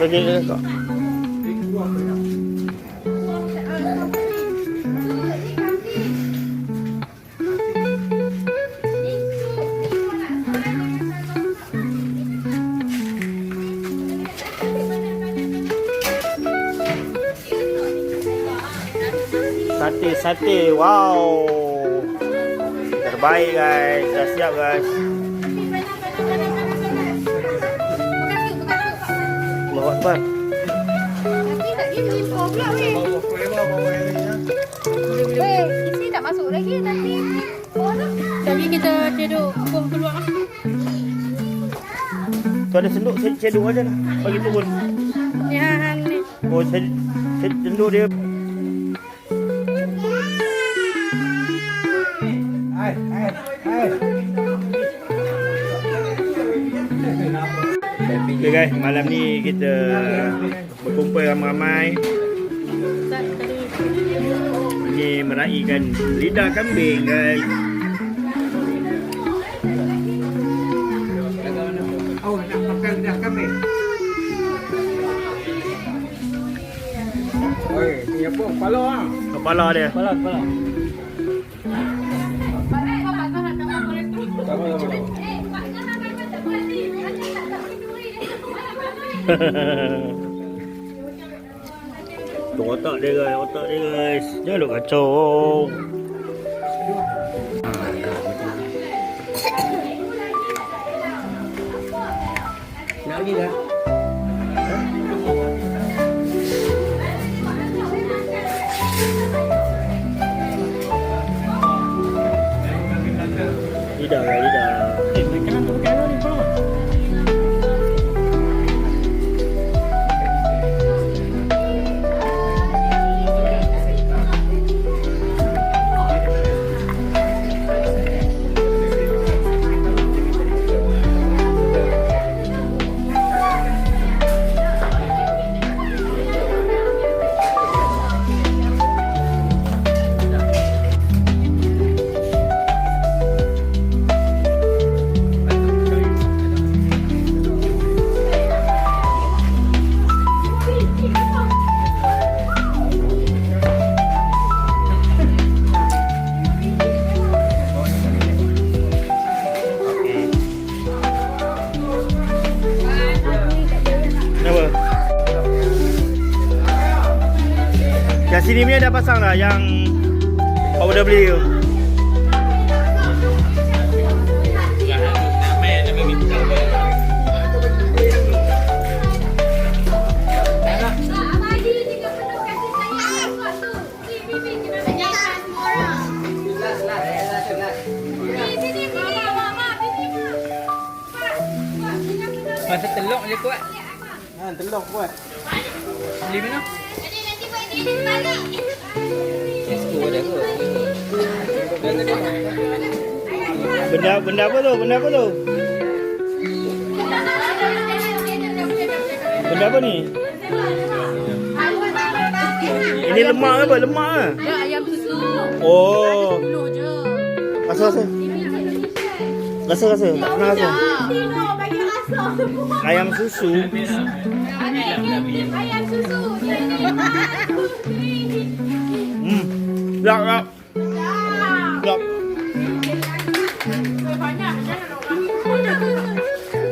Pergi ke kak? Sate, wow, terbaik guys, dah siap guys. Allahu Akbar. Isi tak masuk lagi nanti. Jadi kita cedok buang keluar. Tu ada senduk, saya cedok aja lah, bagi turun. Ya, ni. Oh, saya senduk dia. Okay guys, malam ni kita berkumpul ramai-ramai. Ini meraihkan lidah kambing guys. Oh, nak makan lidah kambing. Oi, ni apa? Kepala ah. Kepala dia. Kepala. Tu otak dia guys. Jangan lu kacau. Nak lagi dah. Lidah. Makanan tu pakai ni bro. Yang sini punya dah pasang dah yang awak dah beli tu. Masa telok je kuat. Ha, telok kuat. Beli mana? Esko ada ke? Benda apa tu? Benda apa ni? Ini lemak ke apa? Lemak ke? Ya, ayam susu. Oh. Dulu je. Rasa. Tak pernah rasa. Ayam susu. Ayam susu. Lap.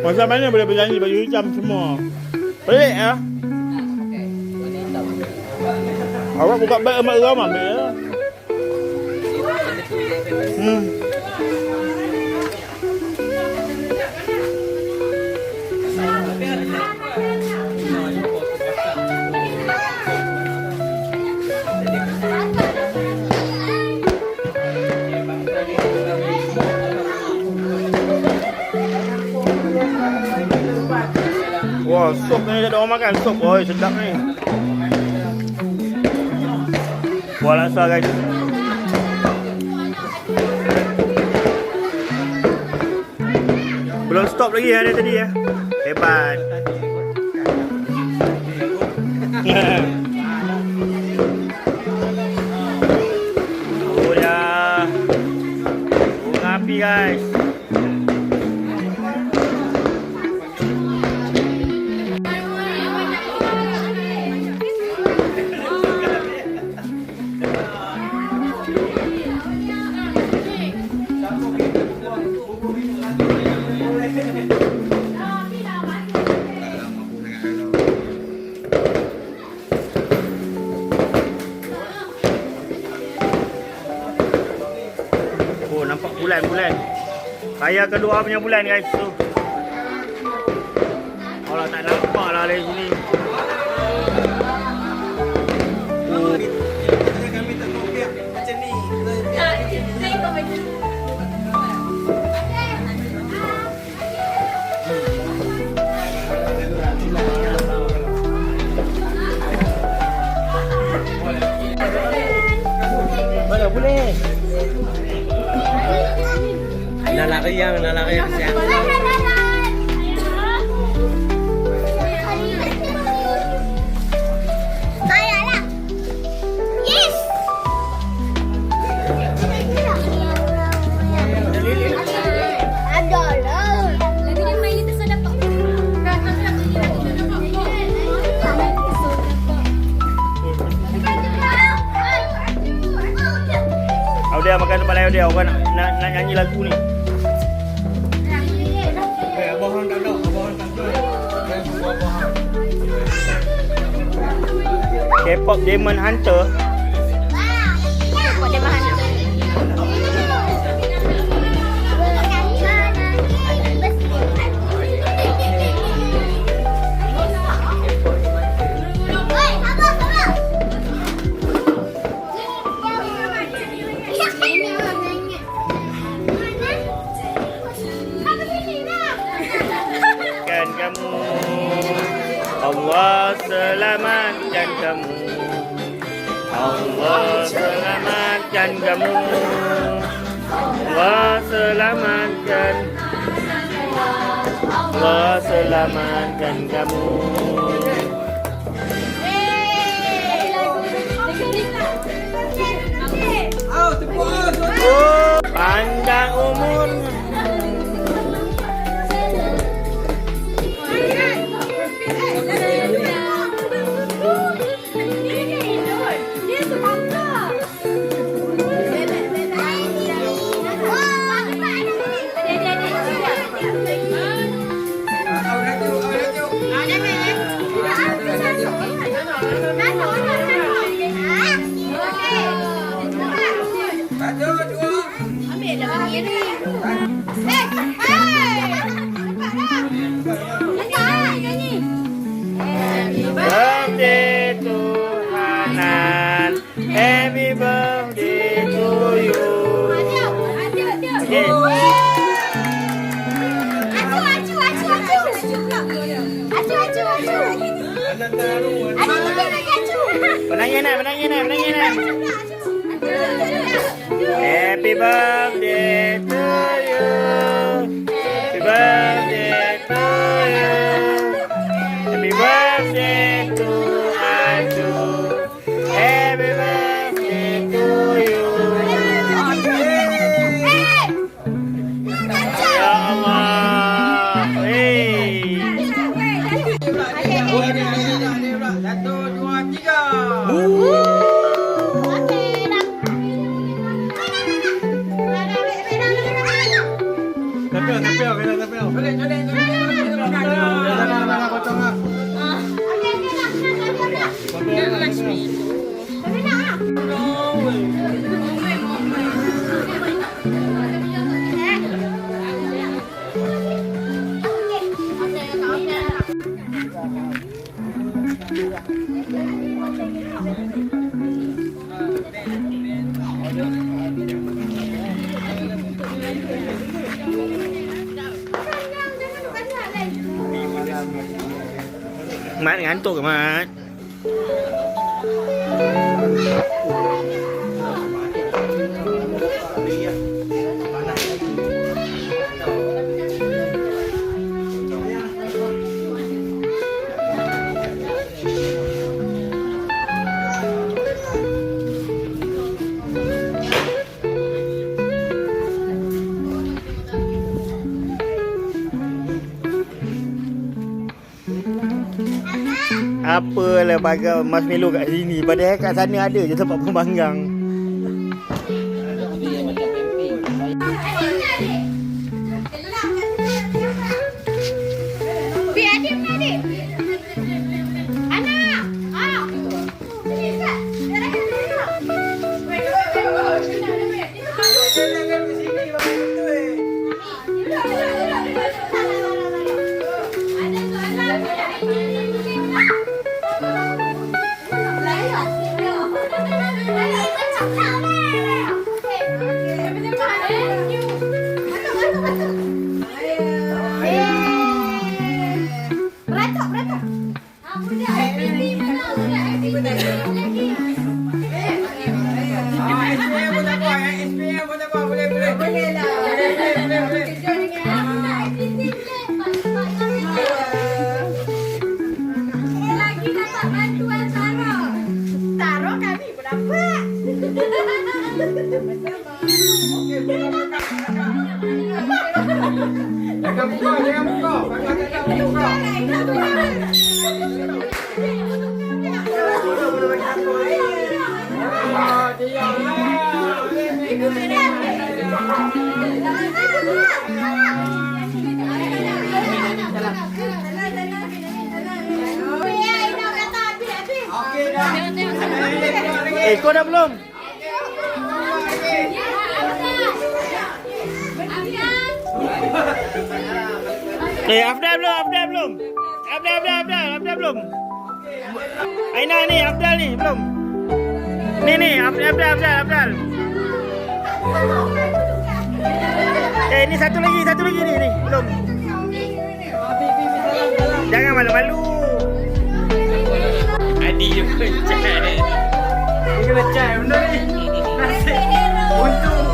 Masa mana boleh berjanji baju hitam semua? Pelik ya? Awak buka beg emak geram ambil ya? Wah, Wah, sup ni tak ada orang makan. Sup, oi sedap ni. Buah laksa guys. Belum stop lagi hari tadi ya. Hebat. Oh ya. Bunga api guys. Oh, nampak bulan-bulan. Saya kedua punya bulan guys tu. Kalau tak nampak lah dari sini. Oh. Kami tak tahu macam ni. Mana boleh? Lalaki yang siap. Dia makan tempat lain dia. Orang nak nyanyi lagu ni. Abohan tak ada, abohan tak ada. K-pop Demon Hunter. K-pop Demon Hunter. Kamu Allah selamatkan kamu, Allah selamatkan kamu, Allah selamatkan, Allah selamatkan kamu. Oh, panjang umur. Birthday to Hanan, happy birthday to you. Okay. Menangis nak. Happy birthday to you. Happy birthday to you. Happy birthday to Aju. Happy birthday to you. Ya Allah. Hey. 1, 2, 3. Mat ngantuk ke Mat? Apalah bagai marshmallow kat sini. Padahal kat sana ada je tempat pembanggang. Jangan buka. Kau dah belum? Afdal belum? Afdal belum? Aina ni, Afdal ni belum? Ni, Afdal. Ni satu lagi ni, belum. Jangan malu-malu. Adi dia pecah. Dia kena cai benda ni. Nasi. Untung.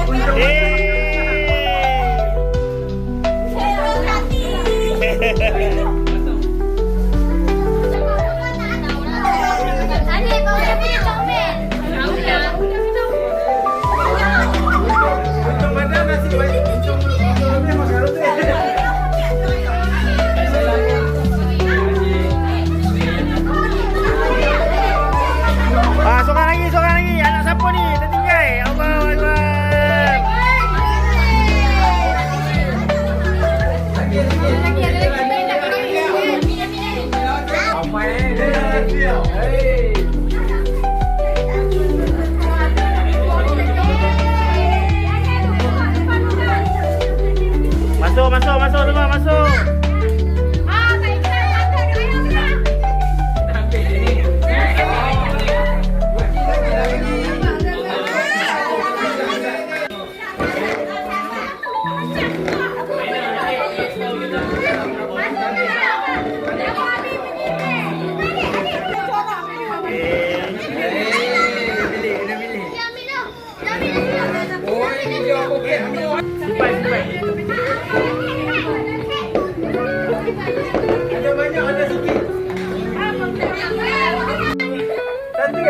Seorang lagi. Anak siapa ni? Tertinggal. Allahu Akbar. Masuk semua, masuk.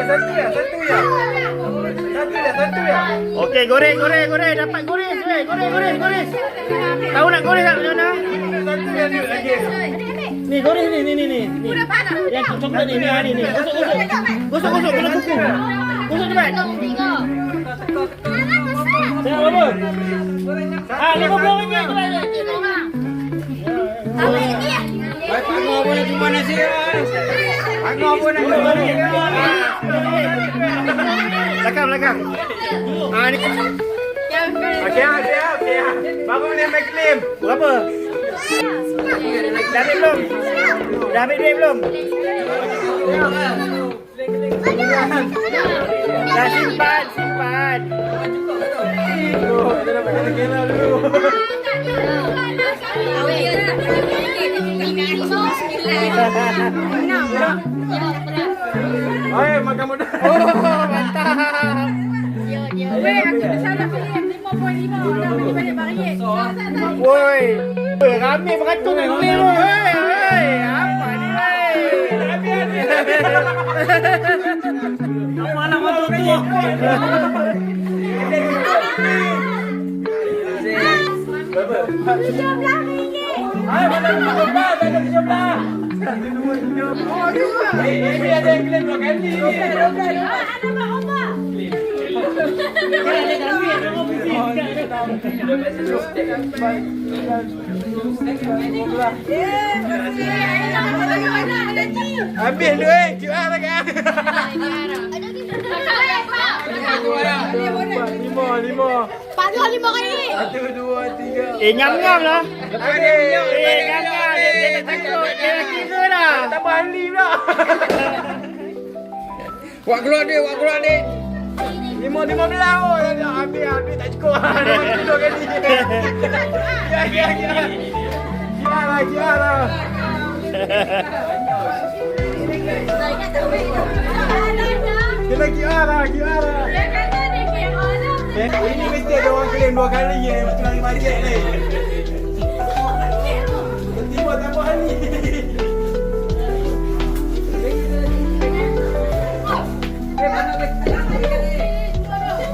Satu ya. Okey, goreng. Dapat gores. Gores. Tahu nak gores tak macam mana? Ni gores ni. Yang coklat ni. Gosok kena kuku. Gosok cepat. Tengok berapa? RM50 cepat. Tengok boleh cuma nasi. Tengok pun nak balik. Belakang. Ni. Okey. Baru ni make claim. Berapa? Dah ambil duit belum? Dah simpan. Dia dapat kena kira dulu. Oi, makan muda. Oh, mantap. Weh, aku salah pilih 5.5. Dah beli banyak barik. Woi, ramai beratur ni boleh tu. Hei, apa ni wei? Apa nak motor tu? Ayo, mana sebelah? Ada di sebelah. Ini ada yang claim 2 kali. Ada Pak. Habis duit, QR lagi. Lima. Pak Tuan 5 kali. 1, 2, 3. Nyam-nyam lah. Nyam-nyam. Dia tak takut. Dia nak kira dah. Tak bali pula. Wak keluar dia. 15 oh, habis tak cukup. Dia 2 kali. Kira lah. Kena kira lah. Ini mesti ada orang claim 2 kali ya, mesti lari bajet ni. Tiba tambah hari.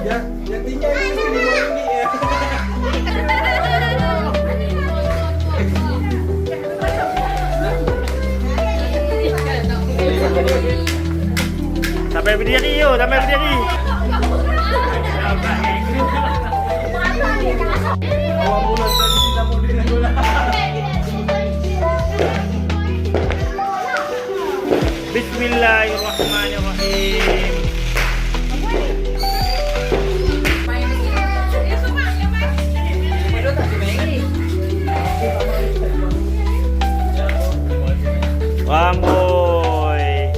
Yang tinggal ni RM5 ya. Sampai berdiri yo, sampai berdiri. Awak mula tadi kita mau dengan bola. Bismillahirrahmanirrahim. Amboi.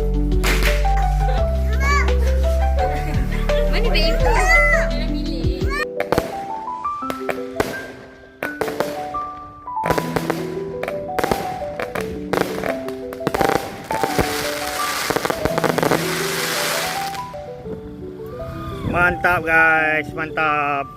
Mana baik ibu? Jangan pilih. Mantap guys, mantap.